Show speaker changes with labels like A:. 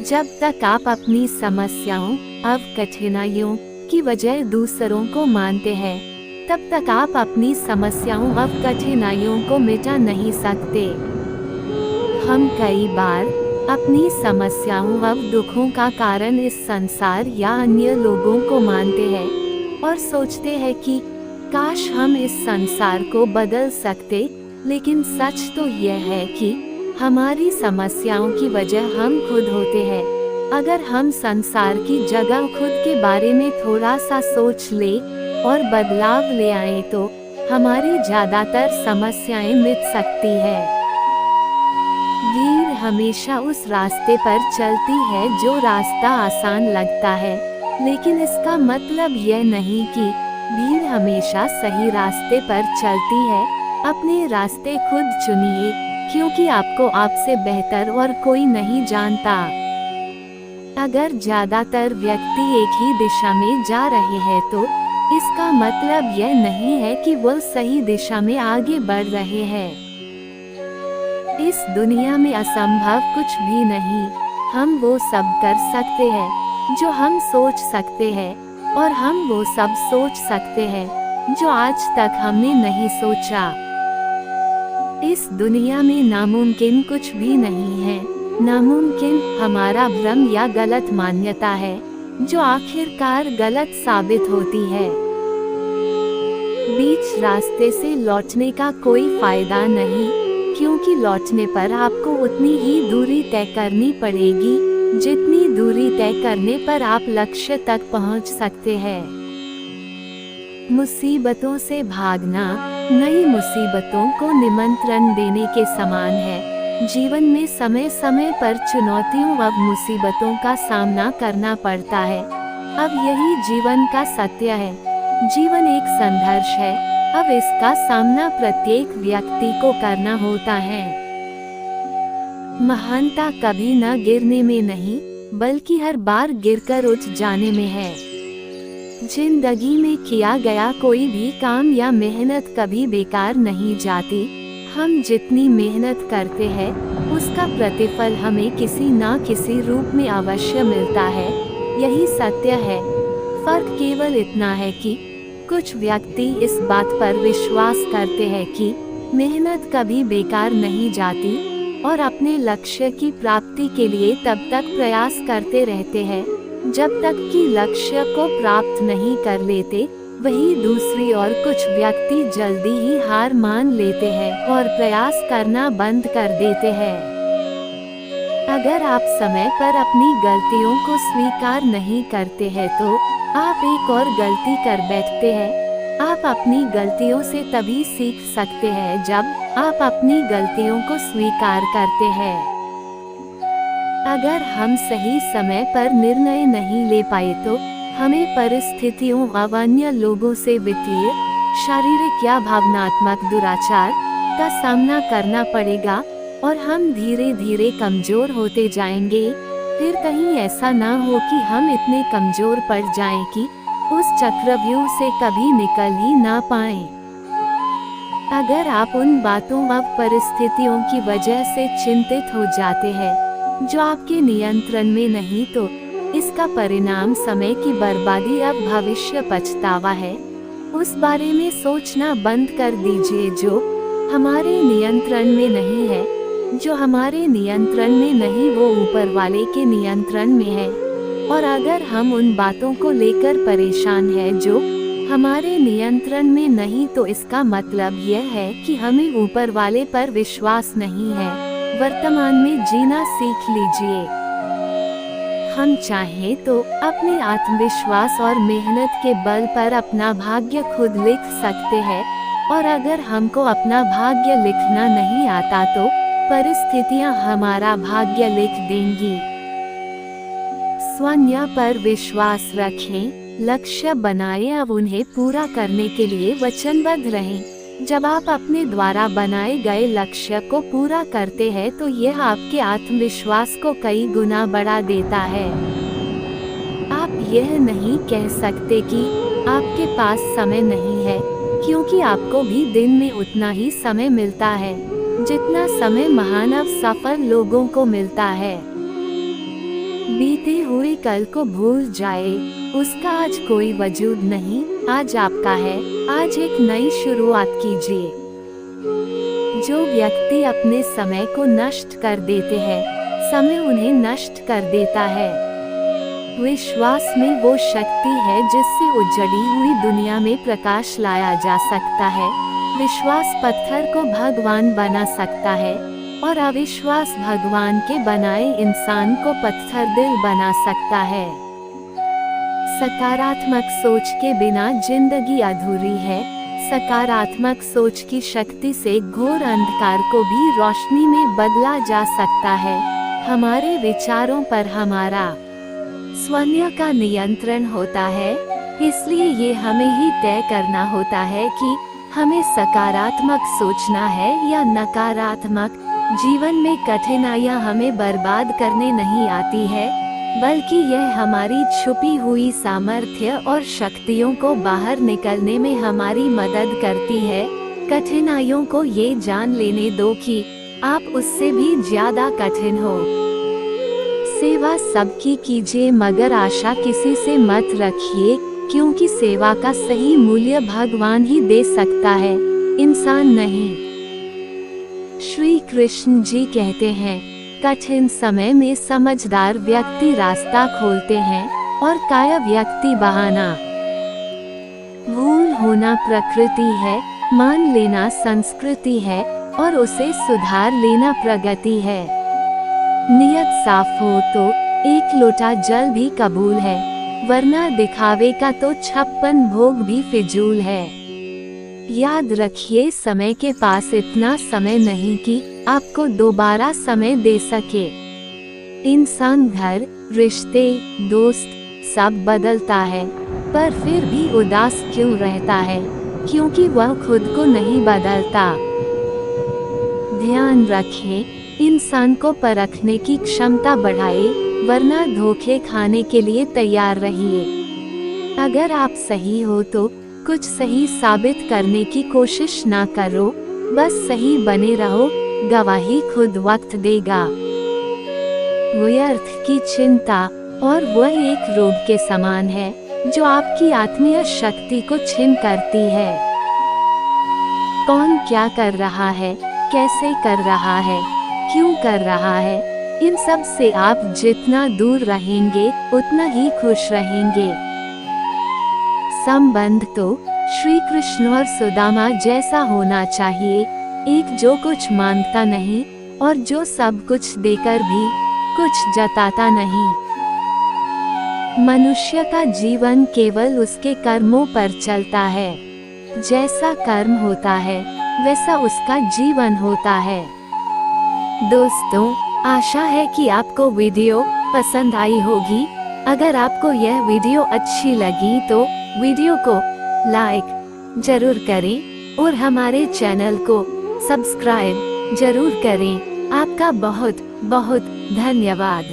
A: जब तक आप अपनी समस्याओं अब कठिनाइयों की वजह दूसरों को मानते हैं, तब तक आप अपनी समस्याओं अब कठिनाइयों को मिटा नहीं सकते। हम कई बार अपनी समस्याओं अब दुखों का कारण इस संसार या अन्य लोगों को मानते हैं और सोचते हैं कि काश हम इस संसार को बदल सकते, लेकिन सच तो यह है कि हमारी समस्याओं की वजह हम खुद होते हैं। अगर हम संसार की जगह खुद के बारे में थोड़ा सा सोच ले और बदलाव ले आए तो हमारी ज्यादातर समस्याएं मिट सकती है। भीड़ हमेशा उस रास्ते पर चलती है जो रास्ता आसान लगता है, लेकिन इसका मतलब यह नहीं कि भीड़ हमेशा सही रास्ते पर चलती है। अपने रास्ते खुद चुनिए, क्योंकि आपको आपसे बेहतर और कोई नहीं जानता। अगर ज्यादातर व्यक्ति एक ही दिशा में जा रहे हैं तो इसका मतलब यह नहीं है कि वो सही दिशा में आगे बढ़ रहे हैं। इस दुनिया में असंभव कुछ भी नहीं। हम वो सब कर सकते हैं जो हम सोच सकते हैं, और हम वो सब सोच सकते हैं जो आज तक हमने नहीं सोचा। इस दुनिया में नामुमकिन कुछ भी नहीं है। नामुमकिन हमारा भ्रम या गलत मान्यता है, जो आखिरकार गलत साबित होती है। बीच रास्ते से लौटने का कोई फायदा नहीं, क्योंकि लौटने पर आपको उतनी ही दूरी तय करनी पड़ेगी जितनी दूरी तय करने पर आप लक्ष्य तक पहुंच सकते हैं। मुसीबतों से भागना नई मुसीबतों को निमंत्रण देने के समान है। जीवन में समय समय पर चुनौतियों व मुसीबतों का सामना करना पड़ता है। अब यही जीवन का सत्य है। जीवन एक संघर्ष है। अब इसका सामना प्रत्येक व्यक्ति को करना होता है। महानता कभी न गिरने में नहीं, बल्कि हर बार गिरकर उठ जाने में है। जिंदगी में किया गया कोई भी काम या मेहनत कभी बेकार नहीं जाती। हम जितनी मेहनत करते हैं उसका प्रतिफल हमें किसी न किसी रूप में अवश्य मिलता है। यही सत्य है। फर्क केवल इतना है कि कुछ व्यक्ति इस बात पर विश्वास करते हैं कि मेहनत कभी बेकार नहीं जाती और अपने लक्ष्य की प्राप्ति के लिए तब तक प्रयास करते रहते हैं जब तक कि लक्ष्य को प्राप्त नहीं कर लेते। वहीं दूसरी और कुछ व्यक्ति जल्दी ही हार मान लेते हैं और प्रयास करना बंद कर देते हैं। अगर आप समय पर अपनी गलतियों को स्वीकार नहीं करते हैं तो आप एक और गलती कर बैठते हैं। आप अपनी गलतियों से तभी सीख सकते हैं जब आप अपनी गलतियों को स्वीकार करते हैं। अगर हम सही समय पर निर्णय नहीं ले पाए तो हमें परिस्थितियों व अन्य लोगों से वित्तीय, शारीरिक या भावनात्मक दुराचार का सामना करना पड़ेगा और हम धीरे धीरे कमजोर होते जाएंगे। फिर कहीं ऐसा ना हो कि हम इतने कमजोर पड़ जाएं कि उस चक्रव्यूह से कभी निकल ही ना पाएं। अगर आप उन बातों व परिस्थितियों की वजह से चिंतित हो जाते हैं जो आपके नियंत्रण में नहीं, तो इसका परिणाम समय की बर्बादी अब भविष्य पछतावा है। उस बारे में सोचना बंद कर दीजिए जो हमारे नियंत्रण में नहीं है। जो हमारे नियंत्रण में नहीं वो ऊपर वाले के नियंत्रण में है। और अगर हम उन बातों को लेकर परेशान हैं जो हमारे नियंत्रण में नहीं, तो इसका मतलब यह है कि हमें ऊपर वाले पर विश्वास नहीं है। वर्तमान में जीना सीख लीजिए। हम चाहें तो अपने आत्मविश्वास और मेहनत के बल पर अपना भाग्य खुद लिख सकते हैं, और अगर हमको अपना भाग्य लिखना नहीं आता तो परिस्थितियां हमारा भाग्य लिख देंगी। स्वयं पर विश्वास रखें, लक्ष्य बनाएं, अब उन्हें पूरा करने के लिए वचनबद्ध रहें। जब आप अपने द्वारा बनाए गए लक्ष्य को पूरा करते हैं तो यह आपके आत्मविश्वास को कई गुना बढ़ा देता है। आप यह नहीं कह सकते कि आपके पास समय नहीं है, क्योंकि आपको भी दिन में उतना ही समय मिलता है जितना समय महान सफल लोगों को मिलता है। बीते हुए कल को भूल जाए, उसका आज कोई वजूद नहीं। आज आपका है, आज एक नई शुरुआत कीजिए। जो व्यक्ति अपने समय को नष्ट कर देते हैं, समय उन्हें नष्ट कर देता है। विश्वास में वो शक्ति है जिससे उजड़ी हुई दुनिया में प्रकाश लाया जा सकता है। विश्वास पत्थर को भगवान बना सकता है और अविश्वास भगवान के बनाए इंसान को पत्थर दिल बना सकता है। सकारात्मक सोच के बिना जिंदगी अधूरी है। सकारात्मक सोच की शक्ति से घोर अंधकार को भी रोशनी में बदला जा सकता है। हमारे विचारों पर हमारा स्वयं का नियंत्रण होता है, इसलिए ये हमें ही तय करना होता है कि हमें सकारात्मक सोचना है या नकारात्मक। जीवन में कठिनाइयाँ हमें बर्बाद करने नहीं आती है, बल्कि यह हमारी छुपी हुई सामर्थ्य और शक्तियों को बाहर निकलने में हमारी मदद करती है। कठिनाइयों को ये जान लेने दो कि आप उससे भी ज्यादा कठिन हो। सेवा सबकी कीजिए, मगर आशा किसी से मत रखिए, क्योंकि सेवा का सही मूल्य भगवान ही दे सकता है, इंसान नहीं। श्री कृष्ण जी कहते हैं, कठिन समय में समझदार व्यक्ति रास्ता खोलते हैं और काया व्यक्ति बहाना। भूल होना प्रकृति है, मान लेना संस्कृति है और उसे सुधार लेना प्रगति है। नियत साफ हो तो एक लोटा जल भी कबूल है, वरना दिखावे का तो 56 भोग भी फिजूल है। याद रखिए, समय के पास इतना समय नहीं कि आपको दोबारा समय दे सके। इंसान घर, रिश्ते, दोस्त सब बदलता है, पर फिर भी उदास क्यों रहता है? क्योंकि वह खुद को नहीं बदलता। ध्यान रखें, इंसान को परखने की क्षमता बढ़ाए, वरना धोखे खाने के लिए तैयार रहिए। अगर आप सही हो तो कुछ सही साबित करने की कोशिश ना करो, बस सही बने रहो, गवाही खुद वक्त देगा। व्यर्थ की चिंता और वह एक रोग के समान है जो आपकी आत्मीय शक्ति को छीन करती है। कौन क्या कर रहा है, कैसे कर रहा है, क्यों कर रहा है, इन सब से आप जितना दूर रहेंगे उतना ही खुश रहेंगे। संबंध तो श्री कृष्ण और सुदामा जैसा होना चाहिए, एक जो कुछ मांगता नहीं और जो सब कुछ देकर भी कुछ जताता नहीं। मनुष्य का जीवन केवल उसके कर्मों पर चलता है। जैसा कर्म होता है वैसा उसका जीवन होता है। दोस्तों, आशा है कि आपको वीडियो पसंद आई होगी। अगर आपको यह वीडियो अच्छी लगी तो वीडियो को लाइक जरूर करें और हमारे चैनल को सब्सक्राइब जरूर करें। आपका बहुत बहुत धन्यवाद।